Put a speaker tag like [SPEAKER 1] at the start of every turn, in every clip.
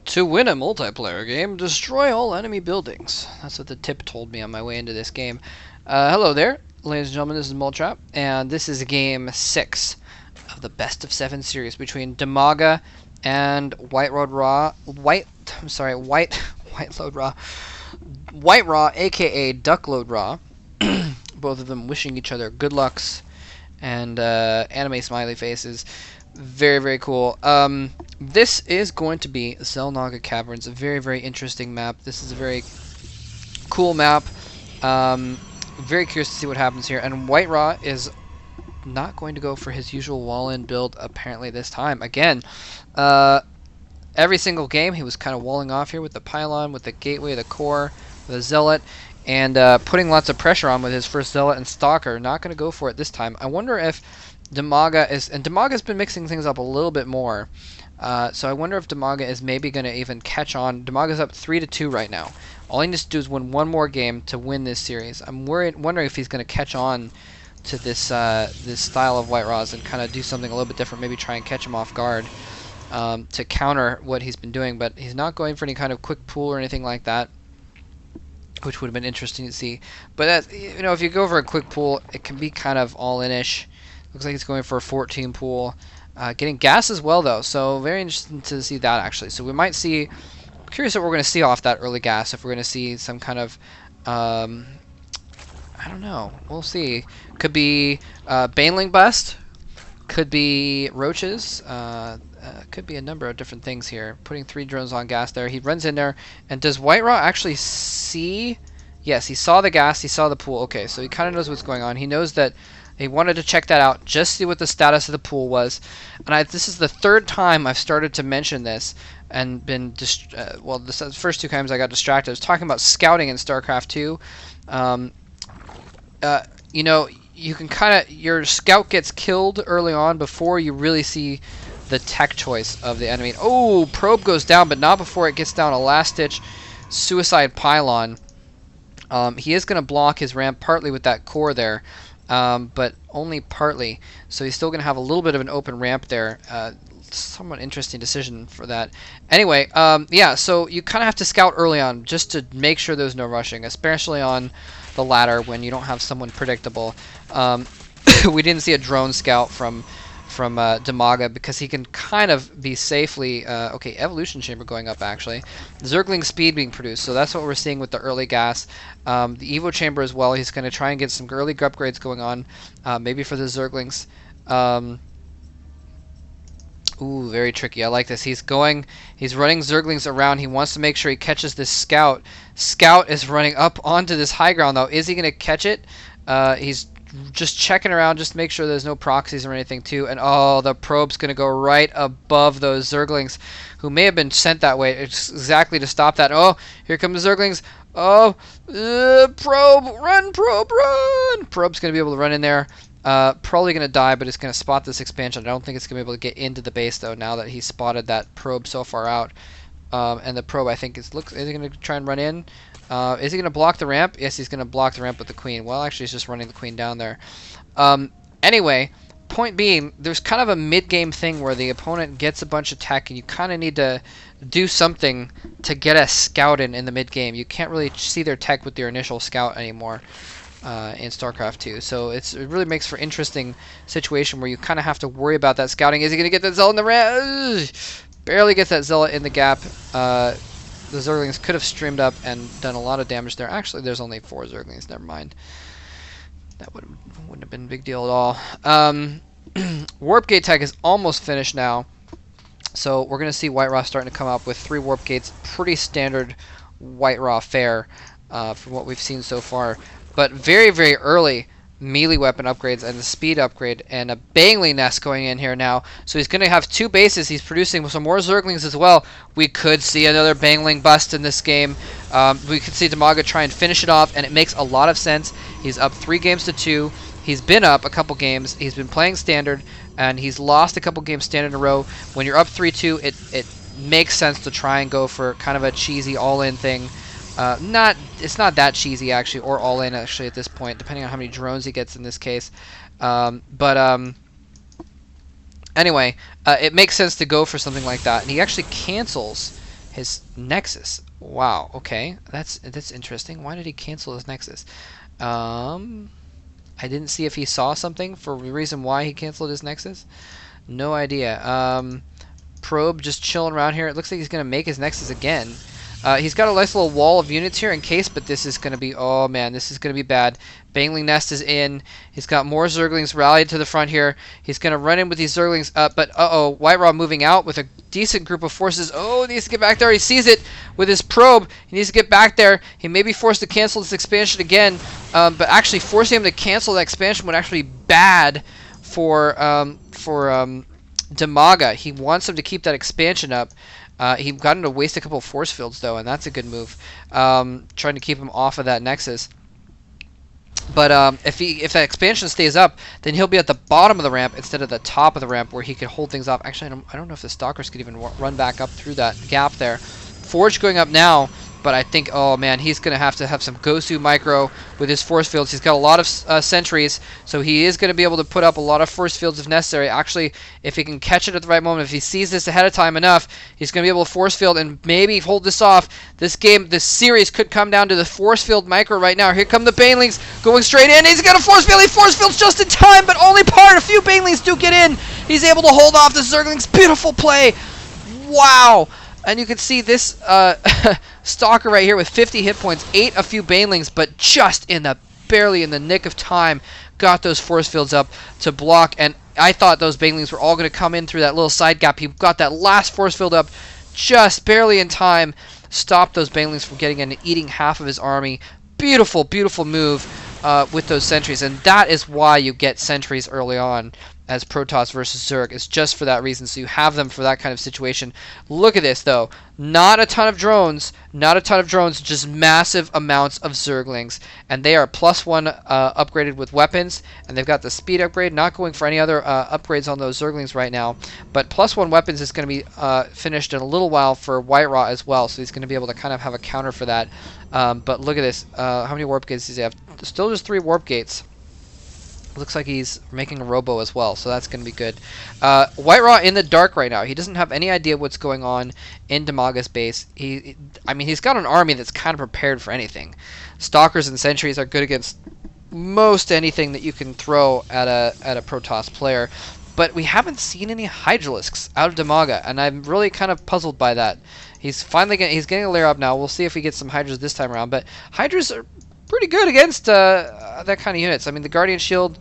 [SPEAKER 1] To win a multiplayer game, destroy all enemy buildings. That's what the tip told me on my way into this game. Hello there, ladies and gentlemen, this is Multrap, and this is game 6 of the best of 7 series between Demaga and White Load Raw, White Raw, aka Duck Load Raw. Both of them wishing each other good lucks and anime smiley faces. Very, very cool. This is going to be Xel'Naga Caverns, a very, very interesting map. This is a very cool map. Very curious to see what happens here. And White Raw is not going to go for his usual wall-in build, apparently, this time. Again, every single game he was kind of walling off here with the pylon, with the gateway, the core, the zealot, and putting lots of pressure on with his first zealot and stalker. Not going to go for it this time. I wonder if Demaga is, and Demaga's been mixing things up a little bit more. So I wonder if Demaga is maybe going to even catch on. Demaga's up 3-2 right now. All he needs to do is win one more game to win this series. I'm wondering if he's going to catch on to this this style of White Raws and kind of do something a little bit different. Maybe try and catch him off guard to counter what he's been doing. But he's not going for any kind of quick pull or anything like that, which would have been interesting to see. But you know, if you go for a quick pull, it can be kind of all-in-ish. Looks like he's going for a 14 pool. Getting gas as well, though, so very interesting to see that, actually. So we might see... I'm curious what we're going to see off that early gas, if we're going to see some kind of... I don't know. We'll see. Could be Baneling Bust. Could be Roaches. Could be a number of different things here. Putting 3 drones on gas there. He runs in there. And does White Raw actually see... Yes, he saw the gas. He saw the pool. Okay, so he kind of knows what's going on. He knows that... He wanted to check that out, just see what the status of the pool was. And this is the 3rd time I've started to mention this and been... well, the first 2 times I got distracted. I was talking about scouting in StarCraft 2. You know, you can kind of... Your scout gets killed early on before you really see the tech choice of the enemy. Oh, probe goes down, but not before it gets down a last-ditch suicide pylon. He is going to block his ramp partly with that core there. But only partly, so he's still going to have a little bit of an open ramp there. Somewhat interesting decision for that. Anyway, yeah, so you kind of have to scout early on just to make sure there's no rushing, especially on the ladder when you don't have someone predictable. We didn't see a drone scout from Demaga because he can kind of be safely... okay, evolution chamber going up, actually. Zergling speed being produced, so that's what we're seeing with the early gas. The Evo chamber as well, he's going to try and get some early upgrades going on, maybe for the Zerglings. Ooh, very tricky. I like this. He's running Zerglings around. He wants to make sure he catches this scout. Scout is running up onto this high ground, though. Is he going to catch it? He's just checking around just to make sure there's no proxies or anything too. And oh, the probe's going to go right above those Zerglings who may have been sent that way exactly to stop that. Oh, here come the Zerglings. Oh, probe, run, probe, run. Probe's going to be able to run in there. Probably going to die, but it's going to spot this expansion. I don't think it's going to be able to get into the base, though, now that he spotted that probe so far out. And the probe, I think, is he going to try and run in? Is he going to block the ramp? Yes, he's going to block the ramp with the queen. Well, actually, he's just running the queen down there. Anyway, point being, there's kind of a mid-game thing where the opponent gets a bunch of tech, and you kind of need to do something to get a scout in the mid-game. You can't really see their tech with your initial scout anymore in StarCraft 2. So it really makes for an interesting situation where you kind of have to worry about that scouting. Is he going to get that zealot in the ramp? Barely gets that zealot in the gap. The Zerglings could have streamed up and done a lot of damage there. Actually, there's only 4 Zerglings. Never mind. That wouldn't have been a big deal at all. Warp Gate tech is almost finished now. So we're going to see White Raw starting to come up with 3 Warp Gates. Pretty standard White Raw fare from what we've seen so far. But very, very early melee weapon upgrades and a speed upgrade and a Baneling nest going in here now. So he's going to have 2 bases. He's producing some more Zerglings as well. We could see another Baneling bust in this game. We could see Demaga try and finish it off, and it makes a lot of sense. He's up 3-2. He's been up a couple games. He's been playing standard, and he's lost a couple games standard in a row. When you're up 3-2, it makes sense to try and go for kind of a cheesy all-in thing. It's not that cheesy, actually, or all-in, actually, at this point, depending on how many drones he gets in this case. Anyway, it makes sense to go for something like that. And he actually cancels his Nexus. Wow, okay. That's interesting. Why did he cancel his Nexus? I didn't see if he saw something for the reason why he canceled his Nexus. No idea. Probe just chilling around here. It looks like he's going to make his Nexus again. He's got a nice little wall of units here in case, but this is going to be, oh man, this is going to be bad. Bangling Nest is in. He's got more Zerglings rallied to the front here. He's going to run in with these Zerglings, but uh-oh, Whiterot moving out with a decent group of forces. Oh, he needs to get back there. He sees it with his probe. He needs to get back there. He may be forced to cancel this expansion again, but actually forcing him to cancel that expansion would actually be bad for Demaga. He wants him to keep that expansion up. He got him to waste a couple of force fields, though, and that's a good move. Trying to keep him off of that Nexus. But if that expansion stays up, then he'll be at the bottom of the ramp instead of the top of the ramp where he could hold things off. Actually, I don't know if the Stalkers could even run back up through that gap there. Forge going up now, but I think, oh man, he's going to have some Gosu micro with his force fields. He's got a lot of sentries, so he is going to be able to put up a lot of force fields if necessary. Actually, if he can catch it at the right moment, if he sees this ahead of time enough, he's going to be able to force field and maybe hold this off. This series could come down to the force field micro right now. Here come the Banelings going straight in. He's got a force field. He force fields just in time, but only part. A few Banelings do get in. He's able to hold off the Zerglings. Beautiful play. Wow. And you can see this Stalker right here with 50 hit points, ate a few Banelings, but just barely in the nick of time, got those force fields up to block. And I thought those Banelings were all going to come in through that little side gap. He got that last force field up just barely in time, stopped those Banelings from getting in and eating half of his army. Beautiful, beautiful move with those sentries, and that is why you get sentries early on as Protoss versus Zerg. It's just for that reason, so you have them for that kind of situation. Look at this, though. Not a ton of drones, just massive amounts of Zerglings, and they are +1 upgraded with weapons, and they've got the speed upgrade, not going for any other upgrades on those Zerglings right now, but +1 weapons is going to be finished in a little while for Whiterot as well, so he's going to be able to kind of have a counter for that. But look at this. How many warp gates does he have? Still just 3 warp gates. Looks like he's making a robo as well, so that's going to be good. Whiterot in the dark right now. He doesn't have any idea what's going on in Demaga's base. I mean, he's got an army that's kind of prepared for anything. Stalkers and sentries are good against most anything that you can throw at a Protoss player, but we haven't seen any Hydralisks out of Demaga, and I'm really kind of puzzled by that. He's getting a layer up now. We'll see if we get some Hydras this time around, but Hydras are pretty good against that kind of units. I mean, the Guardian Shield,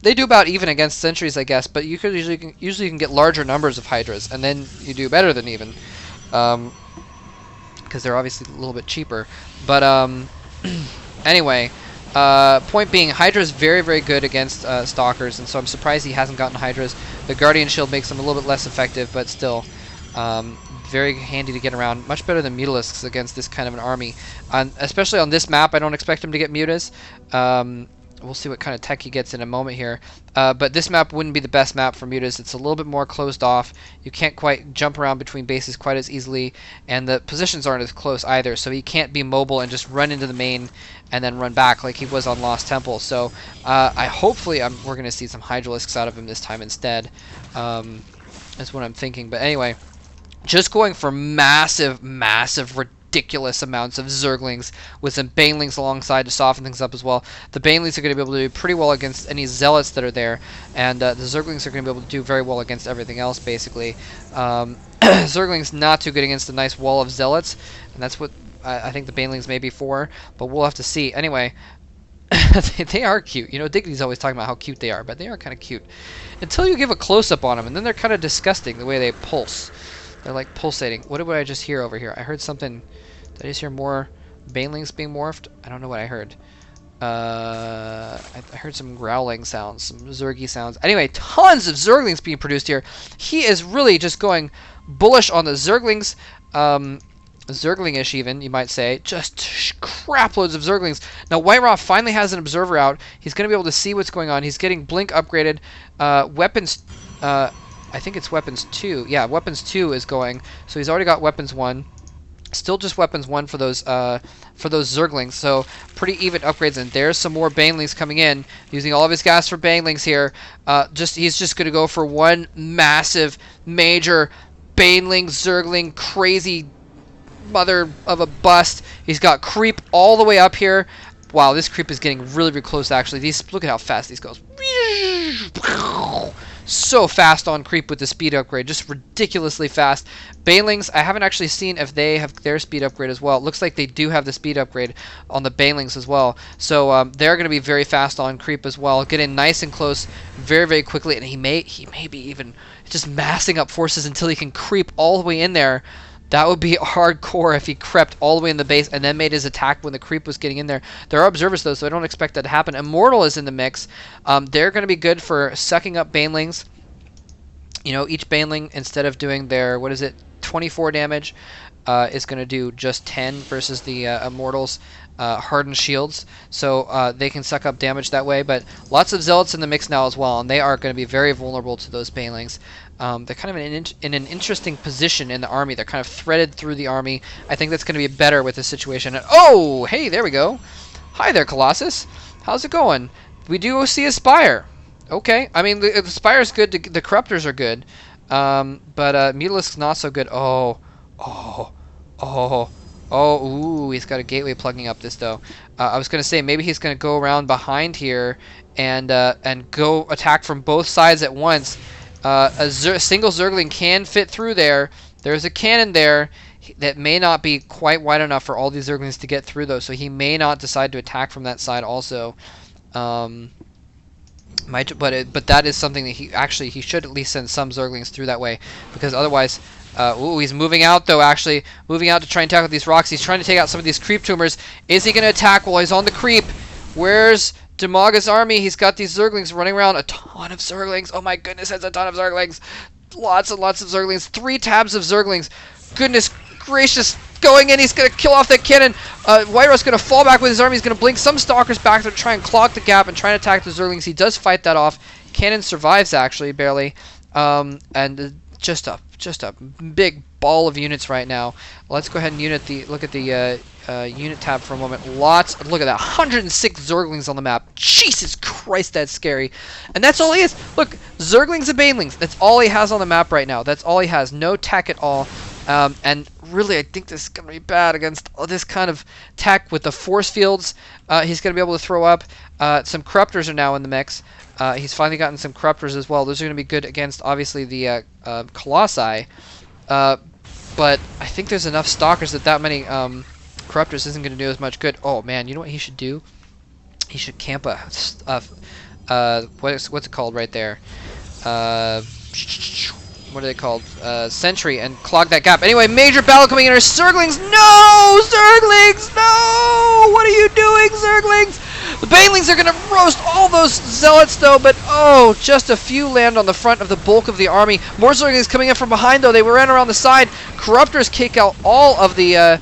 [SPEAKER 1] they do about even against sentries, I guess, but you could usually can get larger numbers of Hydras, and then you do better than even, because they're obviously a little bit cheaper. But anyway, point being, Hydra is very, very good against Stalkers, and so I'm surprised he hasn't gotten Hydras. The Guardian Shield makes them a little bit less effective, but still very handy to get around. Much better than Mutalisks against this kind of an army. Especially on this map, I don't expect him to get Mutas. We'll see what kind of tech he gets in a moment here. But this map wouldn't be the best map for Mutas. It's a little bit more closed off. You can't quite jump around between bases quite as easily, and the positions aren't as close either, so he can't be mobile and just run into the main and then run back like he was on Lost Temple. So hopefully we're going to see some Hydralisks out of him this time instead. That's what I'm thinking. But anyway, just going for massive, massive, ridiculous amounts of Zerglings with some Banelings alongside to soften things up as well. The Banelings are going to be able to do pretty well against any Zealots that are there, and the Zerglings are going to be able to do very well against everything else, basically. Zerglings not too good against a nice wall of Zealots, and that's what I think the Banelings may be for, but we'll have to see. Anyway, they are cute. You know, Dignity's always talking about how cute they are, but they are kind of cute. Until you give a close-up on them, and then they're kind of disgusting the way they pulse. They're like pulsating. What did I just hear over here? I heard something. Did I just hear more Banelings being morphed? I don't know what I heard. I heard some growling sounds, some Zergy sounds. Anyway, tons of Zerglings being produced here. He is really just going bullish on the Zerglings. Zergling-ish even, you might say. Just crap loads of Zerglings. Now, Whiterot finally has an observer out. He's going to be able to see what's going on. He's getting Blink upgraded. Weapons... I think it's Weapons 2. Yeah, Weapons 2 is going. So he's already got Weapons 1. Still just Weapons 1 for those Zerglings. So pretty even upgrades. And there's some more Banelings coming in. Using all of his gas for Banelings here. He's just going to go for one massive, major Baneling, Zergling, crazy mother of a bust. He's got creep all the way up here. Wow, this creep is getting really, really close, actually. Look at how fast these goes. So fast on creep with the speed upgrade. Just ridiculously fast. Banelings, I haven't actually seen if they have their speed upgrade as well. It looks like they do have the speed upgrade on the Banelings as well. So they're going to be very fast on creep as well. Getting nice and close very, very quickly. And he may be even just massing up forces until he can creep all the way in there. That would be hardcore if he crept all the way in the base and then made his attack when the creep was getting in there. There are observers, though, so I don't expect that to happen. Immortal is in the mix. They're going to be good for sucking up Banelings. You know, each Baneling, instead of doing their, 24 damage, is going to do just 10 versus the Immortals' hardened shields. So they can suck up damage that way. But lots of Zealots in the mix now as well, and they are going to be very vulnerable to those Banelings. They're kind of in an interesting position in the army. They're kind of threaded through the army. I think that's going to be better with this situation. And, oh, hey, there we go. Hi there, Colossus. How's it going? We do see a Spire. Okay. I mean, the Spire's good. The Corruptors are good. But Mutalisk's not so good. Ooh, he's got a gateway plugging up this, though. I was going to say, maybe he's going to go around behind here and go attack from both sides at once. A single Zergling can fit through there. There's a cannon there that may not be quite wide enough for all these Zerglings to get through, though, so he may not decide to attack from that side also. But that is something that he should at least send some Zerglings through that way, because otherwise... ooh, he's moving out, though, actually. Moving out to try and tackle these rocks. He's trying to take out some of these creep tumors. Is he going to attack while he's on the creep? Where's Damaga's army? He's got these Zerglings running around. A ton of Zerglings. Oh my goodness, that's a ton of Zerglings. Lots and lots of Zerglings. 3 tabs of Zerglings. Goodness gracious. Going in. He's going to kill off that cannon. Whiterost's going to fall back with his army. He's going to blink some Stalkers back there to try and clog the gap and try and attack the Zerglings. He does fight that off. Cannon survives, actually, barely. Just a big ball of units right now. Let's go ahead and look at the unit tab for a moment. Look at that, 106 Zerglings on the map. Jesus Christ, that's scary. And that's all he is. Look, Zerglings and Banelings. That's all he has on the map right now. That's all he has. No tech at all. And really, I think this is going to be bad against this kind of tech with the force fields. He's going to be able to throw up. Some Corruptors are now in the mix. He's finally gotten some Corruptors as well. Those are going to be good against, obviously, the Colossi. But I think there's enough Stalkers that many Corruptors isn't going to do as much good. Oh, man, you know what he should do? He should camp what's it called right there? What are they called? Sentry, and clog that gap. Anyway, major battle coming in. Our Zerglings. No! Zerglings! No! What are you doing, Zerglings? The Banelings are going to roast all those Zealots, though, but, oh, just a few land on the front of the bulk of the army. More Zerglings coming in from behind, though. They ran around the side. Corruptors kick out all of the,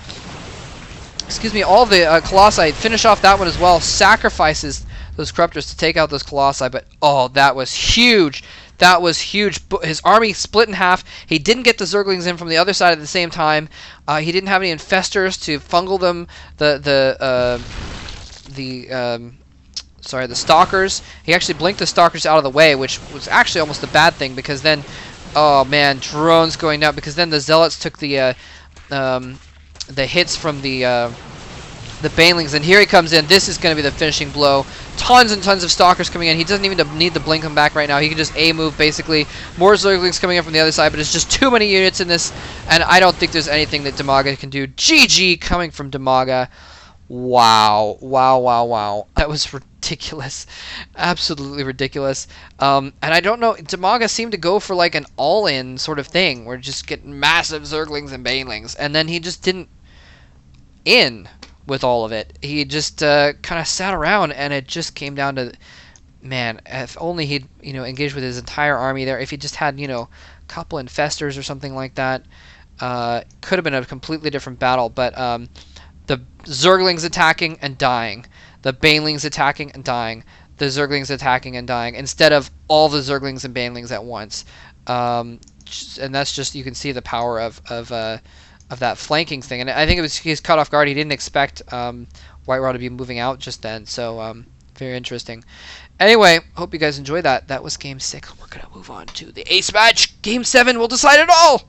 [SPEAKER 1] Colossi. Finish off that one as well. Sacrifices those Corruptors to take out those Colossi, but, oh, that was huge. That was huge. His army split in half. He didn't get the Zerglings in from the other side at the same time. He didn't have any Infestors to fungal them. The Stalkers. He actually blinked the Stalkers out of the way, which was actually almost a bad thing, because then, oh man, drones going down, because then the Zealots took the hits from the Banelings, and here he comes in. This is going to be the finishing blow. Tons and tons of Stalkers coming in. He doesn't even need to blink them back right now. He can just A-move, basically. More Zerglings coming in from the other side, but it's just too many units in this, and I don't think there's anything that Damaga can do. GG coming from Damaga. Wow. Wow, wow, wow. That was ridiculous. Absolutely ridiculous. And I don't know, Damaga seemed to go for like an all-in sort of thing, where just get massive Zerglings and Banelings, and then he just didn't in with all of it. He just kind of sat around, and it just came down to, man, if only he'd, engaged with his entire army there. If he just had, a couple Infestors or something like that, could have been a completely different battle. But the Zerglings attacking and dying, the Banelings attacking and dying, the Zerglings attacking and dying, instead of all the Zerglings and Banelings at once. And that's just, you can see the power of that flanking thing. And I think he's caught off guard. He didn't expect Whiterod to be moving out just then. So very interesting. Anyway, hope you guys enjoyed that. That was Game 6. We're going to move on to the ace match. Game 7 will decide it all.